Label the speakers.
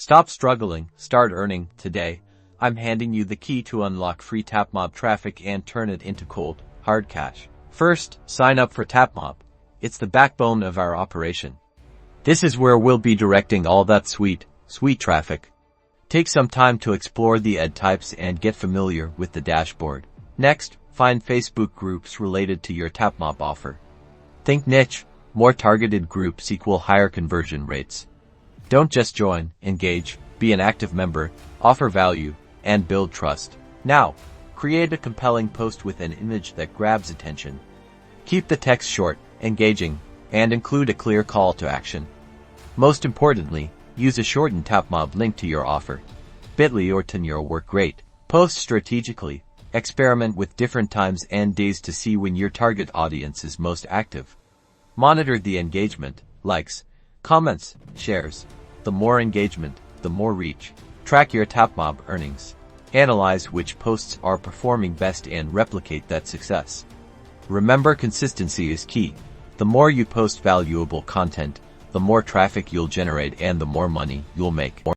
Speaker 1: Stop struggling, start earning. Today, I'm handing you the key to unlock free Tapmob traffic and turn it into cold, hard cash. First, sign up for Tapmob. It's the backbone of our operation. This is where we'll be directing all that sweet traffic. Take some time to explore the ad types and get familiar with the dashboard. Next, find Facebook groups related to your Tapmob offer. Think niche. More targeted groups equal higher conversion rates. Don't just join, engage, be an active member, offer value, and build trust. Now, create a compelling post with an image that grabs attention. Keep the text short, engaging, and include a clear call to action. Most importantly, use a shortened Tapmob link to your offer. Bitly or Tenure work great. Post strategically. Experiment with different times and days to see when your target audience is most active. Monitor the engagement, likes, comments, shares. The more engagement, the more reach. Track your Tapmob earnings. Analyze which posts are performing best and replicate that success. Remember, consistency is key. The more you post valuable content, the more traffic you'll generate and the more money you'll make.